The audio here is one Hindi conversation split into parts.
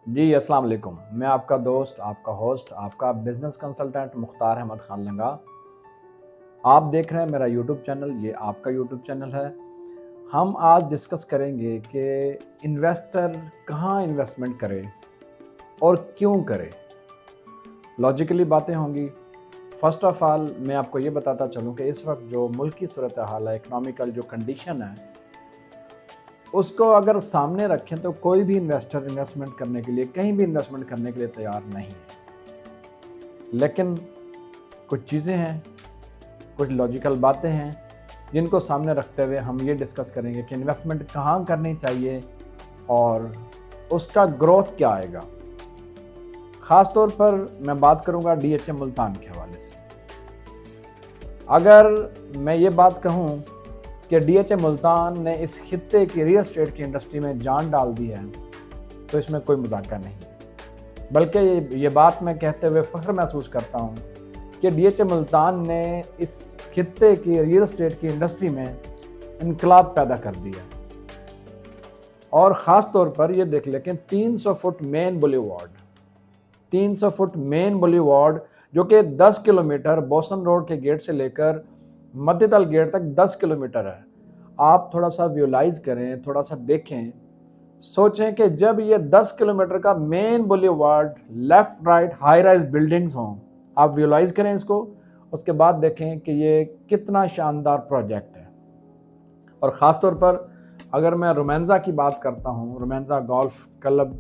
जी, अस्सलाम वालेकुम। मैं आपका दोस्त, आपका होस्ट, आपका बिज़नेस कंसल्टेंट मुख्तार अहमद खान लंगा। आप देख रहे हैं मेरा यूट्यूब चैनल, ये आपका यूट्यूब चैनल है। हम आज डिस्कस करेंगे कि इन्वेस्टर कहाँ इन्वेस्टमेंट करे और क्यों करे। लॉजिकली बातें होंगी। फ़र्स्ट ऑफ़ ऑल मैं आपको ये बताता चलूँ कि इस वक्त जो मुल्क की सूरत हाल है, इकनॉमिकल जो कंडीशन है, उसको अगर सामने रखें तो कोई भी इन्वेस्टर इन्वेस्टमेंट करने के लिए, कहीं भी इन्वेस्टमेंट करने के लिए तैयार नहीं है। लेकिन कुछ चीज़ें हैं, कुछ लॉजिकल बातें हैं, जिनको सामने रखते हुए हम ये डिस्कस करेंगे कि इन्वेस्टमेंट कहाँ करनी चाहिए और उसका ग्रोथ क्या आएगा। ख़ास तौर पर मैं बात करूँगा डीएचए मुल्तान के हवाले से। अगर मैं ये बात कहूँ कि डीएचए मुल्तान ने इस खित्ते की रियल एस्टेट की इंडस्ट्री में जान डाल दी है, तो इसमें कोई मजाका नहीं है। बल्कि ये बात मैं कहते हुए फ़ख्र महसूस करता हूँ कि डीएचए मुल्तान ने इस खित्ते की रियल एस्टेट की इंडस्ट्री में इनकलाब पैदा कर दिया। और ख़ास तौर पर ये देख लें कि 300 foot main boulevard, 300 foot main boulevard जो कि 10 किलोमीटर बोसन रोड के गेट से लेकर मध्यतल गेट तक 10 किलोमीटर है। आप थोड़ा सा विजुलाइज करें, थोड़ा सा देखें, सोचें कि जब ये 10 किलोमीटर का main boulevard left right high rise buildings हों, आप विजुलाइज करें इसको, उसके बाद देखें कि ये कितना शानदार प्रोजेक्ट है। और ख़ास तौर पर अगर मैं रोमांजा की बात करता हूँ, रोमांजा गोल्फ क्लब,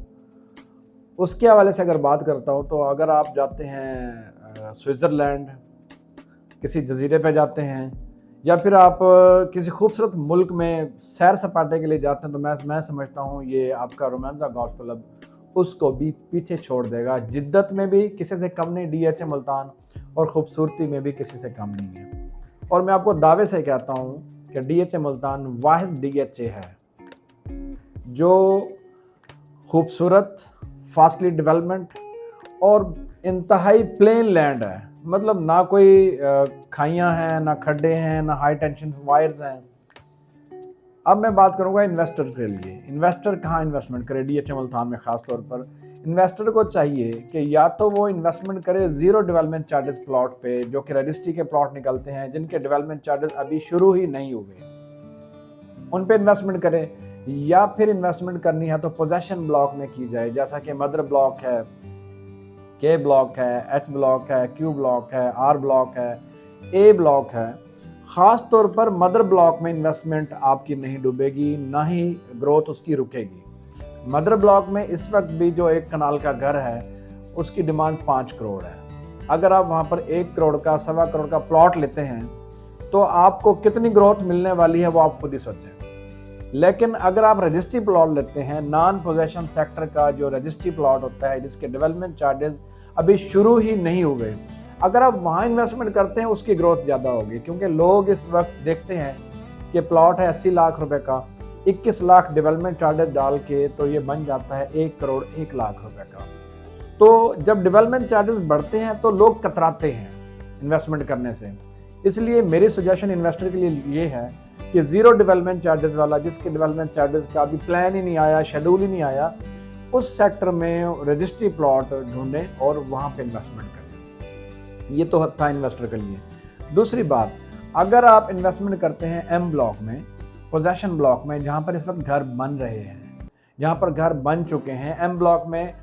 उसके हवाले से अगर बात करता हूँ, तो अगर आप जाते हैं स्विट्ज़रलैंड, किसी जजीरे पे जाते हैं, या फिर आप किसी खूबसूरत मुल्क में सैर सपाटे के लिए जाते हैं, तो मैं समझता हूँ ये आपका रोमांजा गोल्फ क्लब उसको भी पीछे छोड़ देगा। जिद्दत में भी किसी से कम नहीं डीएचए मुल्तान, और ख़ूबसूरती में भी किसी से कम नहीं है। और मैं आपको दावे से कहता हूँ कि डीएचए मुल्तान वाहिद डीएचए है जो खूबसूरत, फास्टली डेवलपमेंट और इंतहाई प्लेन लैंड है। मतलब ना कोई खाइयाँ हैं, ना खड्डे हैं, ना हाई टेंशन वायर्स हैं। अब मैं बात करूंगा इन्वेस्टर्स के लिए। इन्वेस्टर कहाँ इन्वेस्टमेंट करे डीएचए मुल्तान में? ख़ास तौर पर इन्वेस्टर को चाहिए कि या तो वो इन्वेस्टमेंट करे ज़ीरो डेवलपमेंट चार्जेस प्लॉट पे, जो कि रजिस्ट्री के प्लॉट निकलते हैं जिनके डेवलपमेंट चार्जेस अभी शुरू ही नहीं हुए, उन पे इन्वेस्टमेंट करे। या फिर इन्वेस्टमेंट करनी है तो पोजेशन ब्लॉक में की जाए, जैसा कि मदर ब्लॉक है, के ब्लॉक है, एच ब्लॉक है, क्यू ब्लॉक है, आर ब्लॉक है, ए ब्लॉक है। ख़ास तौर पर मदर ब्लॉक में इन्वेस्टमेंट आपकी नहीं डूबेगी, ना ही ग्रोथ उसकी रुकेगी। मदर ब्लॉक में इस वक्त भी जो 1 कनाल का घर है उसकी डिमांड 5 करोड़ है। अगर आप वहाँ पर 1 करोड़ का, 1.25 करोड़ का प्लॉट लेते हैं तो आपको कितनी ग्रोथ मिलने वाली है वो आप खुद ही सोचें। लेकिन अगर आप रजिस्ट्री प्लॉट लेते हैं, नॉन पोजेशन सेक्टर का जो रजिस्ट्री प्लॉट होता है जिसके डेवलपमेंट चार्जेस अभी शुरू ही नहीं हुए, अगर आप वहाँ इन्वेस्टमेंट करते हैं उसकी ग्रोथ ज़्यादा होगी। क्योंकि लोग इस वक्त देखते हैं कि प्लॉट है 80 लाख रुपए का, 21 लाख डेवलपमेंट चार्जेस डाल के तो ये बन जाता है 1 करोड़ 1 लाख रुपए का। तो जब डेवलपमेंट चार्जेस बढ़ते हैं तो लोग कतराते हैं इन्वेस्टमेंट करने से। इसलिए मेरी सजेशन इन्वेस्टर के लिए ये है कि ज़ीरो डेवलपमेंट चार्जेस वाला, जिसके डेवलपमेंट चार्जेस का अभी प्लान ही नहीं आया, शेड्यूल ही नहीं आया, उस सेक्टर में रजिस्ट्री प्लॉट ढूंढें और वहाँ पे इन्वेस्टमेंट करें। ये तो था इन्वेस्टर के लिए। दूसरी बात, अगर आप इन्वेस्टमेंट करते हैं एम ब्लॉक में, पोजेशन ब्लॉक में, जहाँ पर इस वक्त घर बन रहे हैं, जहाँ पर घर बन चुके हैं, एम ब्लॉक में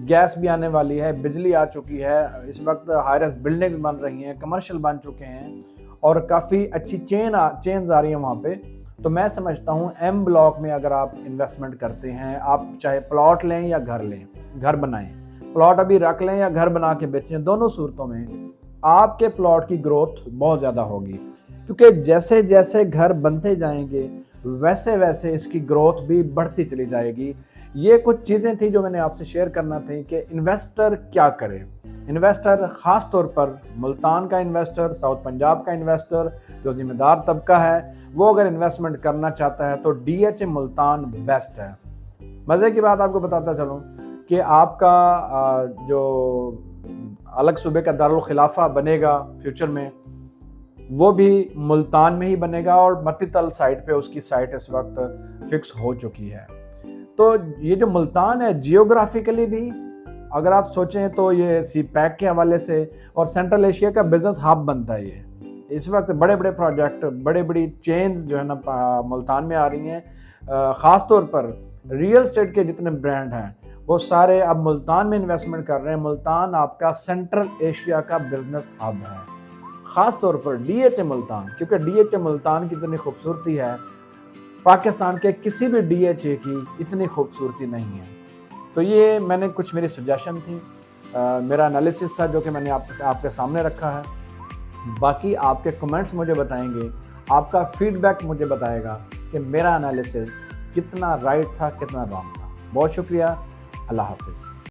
गैस भी आने वाली है, बिजली आ चुकी है, इस वक्त हाई राइज बिल्डिंग्स बन रही हैं, कमर्शियल बन चुके हैं और काफ़ी अच्छी चेन्स आ रही हैं वहाँ पे। तो मैं समझता हूँ एम ब्लॉक में अगर आप इन्वेस्टमेंट करते हैं, आप चाहे प्लॉट लें या घर लें, घर बनाएं, प्लॉट अभी रख लें या घर बना के बेचें, दोनों सूरतों में आपके प्लॉट की ग्रोथ बहुत ज़्यादा होगी। क्योंकि जैसे जैसे घर बनते जाएंगे वैसे वैसे इसकी ग्रोथ भी बढ़ती चली जाएगी। ये कुछ चीज़ें थी जो मैंने आपसे शेयर करना थी कि इन्वेस्टर क्या करे। इन्वेस्टर ख़ास तौर पर मुल्तान का इन्वेस्टर, साउथ पंजाब का इन्वेस्टर, जो ज़िम्मेदार तबका है, वो अगर इन्वेस्टमेंट करना चाहता है तो डीएचए मुल्तान बेस्ट है। मज़े की बात आपको बताता चलूँ कि आपका जो अलग सूबे का दारुल खिलाफा बनेगा फ्यूचर में, वो भी मुल्तान में ही बनेगा और मत्तीतल साइट पे उसकी साइट इस वक्त फिक्स हो चुकी है। तो ये जो मुल्तान है जियोग्राफिकली भी अगर आप सोचें तो ये सी पैक के हवाले से और सेंट्रल एशिया का बिजनेस हब बनता है ये। इस वक्त बड़े बड़े प्रोजेक्ट, बड़े बड़ी चेन्स जो है ना मुल्तान में आ रही हैं। ख़ास तौर पर रियल एस्टेट के जितने ब्रांड हैं वो सारे अब मुल्तान में इन्वेस्टमेंट कर रहे हैं। मुल्तान आपका सेंट्रल एशिया का बिजनेस हब है, ख़ास तौर पर DHA मुल्तान, क्योंकि DHA मुल्तान की इतनी खूबसूरती है, पाकिस्तान के किसी भी DHA की इतनी खूबसूरती नहीं है। तो ये मैंने कुछ मेरी सजेशन थी, मेरा एनालिसिस था जो कि मैंने आपके सामने रखा है। बाकी आपके कमेंट्स मुझे बताएंगे, आपका फीडबैक मुझे बताएगा कि मेरा एनालिसिस कितना राइट था, कितना रॉन्ग था। बहुत शुक्रिया, अल्लाह हाफिज़।